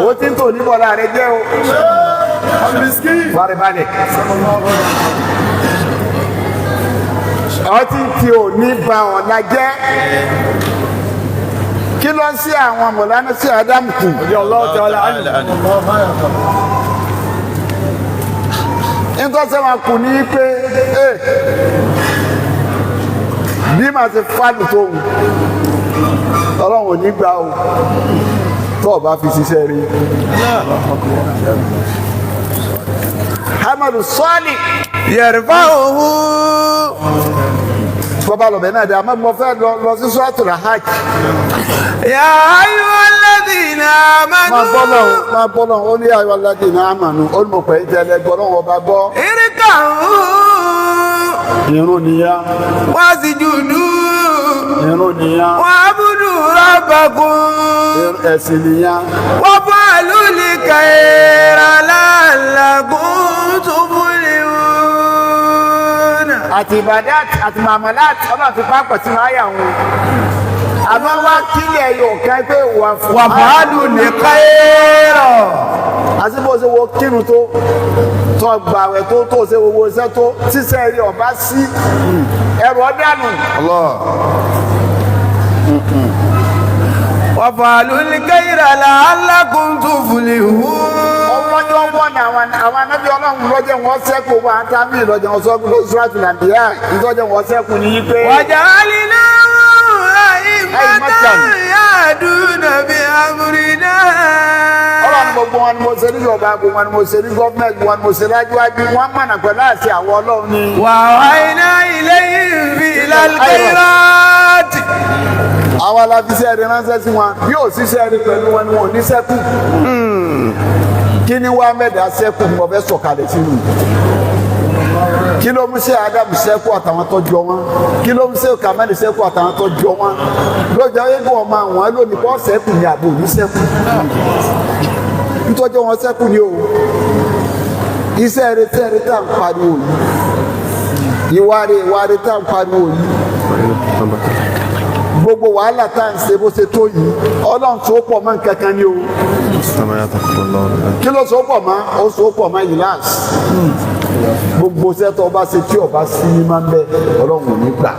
ó ti ń tò ní bọ́lá rẹ jẹ́ o. Faribalẹ̀. Ọtí tí ò ní ba ọ̀la jẹ́. Kí ló ń sí àwọn mọ̀lánà sí Ádámù kù? Nítorí wọn kù ní pé bí màá ti fàlù tó wù Ọlọ́run ò ní gbà o tó o bá fi ṣiṣẹ́ rí. Hamadu sọ́ọ̀lì yẹ̀rìfà òhun. Bọ́bá lọ́bẹ̀ náà dé àmọ́ mo fẹ́ lọ sí Suratul Hajj. Ya ayyuhal ladhina amanu. Máa bọ́ lọ́hùn ó ní ayyuhal ladhina amanu ó ní mo pè é tẹ́lẹ̀ gbọ́ lọ́hùn ọba gbọ́. Irka'u. Irun nìyá. Wasjudu. Irun nìyá. Wa'budu rabbakum. Ẹ̀sìn nìyá. Waf'alul khayra la'allakum tuflihun. Àti ìbàdàt àti màmàlát ọlọ́run fi pápọ̀ sínú àyà wọn. Àmọ́ wá kílẹ̀ yóò kẹ́ pé Waf'alul khayra. Àti bó ṣe wo kírun tó gbàwẹ̀ tó ṣe owó iṣẹ́ tó ṣiṣẹ́ rí ọba sí ẹrù ọ̀dánù. Waf'alul khayra la'allakum tuflihun. Ọlọ́jọ́ wọ́n ní àwọn anábì ọlọ́run lọ́jọ́ wọn sẹ́kù wọn àtàmì lọ́jọ́ wọn sọ́kù Suratul Anbiya ìtọ́jọ́ wọn sẹ́kù ní yí pé. Waja'alna a'immatan yahduna bi amrina. Ọlọ́run gbogbo wọn ni mo ṣe ní ìjọba gbogbo wọn ni mo ṣe ní gọ́ọ̀mẹ̀ntì wọn ni mo ṣe lájúwájú wọn mọ̀nà pẹ̀lú àti àwọn ọlọ́run ni. Wa awhayna ilayhim filal khayrati. Àwọn alábíṣẹ́ rẹ̀ ránṣẹ́ sí wọn bí ò ṣiṣẹ́ rí pẹ̀lú wọn ni wọn ò ní sẹ́kù. Kí ni wàá mẹ́ta sẹ́kù ni mo fẹ́ sọ̀kalẹ̀ sínú? Kí ló mú ṣe Ádámù sẹ́kù àtàwọn tó jọ wọn? Kí ló mú ṣe Kàmẹ́lì sẹ́kù àtàwọn tó jọ wọn? Lọ́jọ́ eégún ọmọ àwọn lónìí kọ́ sẹ́kù ni àbò ní sẹ́kù. Nítọ́jọ́ wọn sẹ́kù ni o. Iṣẹ́ rẹ̀ tẹ́ rẹ̀ tá à ń pariwo yìí. Ìwà rẹ̀ tá à ń pariwo yìí. Gbogbo wàhálà tá à ń ṣe bó ṣe tó yìí Ọlọ́run tó pọ̀ mọ́ nǹkan kan ni o. Kí ló so pọ̀ mọ́? Ó so pọ̀ mọ́ ìlàs. Gbogbo sẹ́tọ̀ ọba ṣe tí ọba sí ní máa ń bẹ Ọlọ́run ò ní gbà.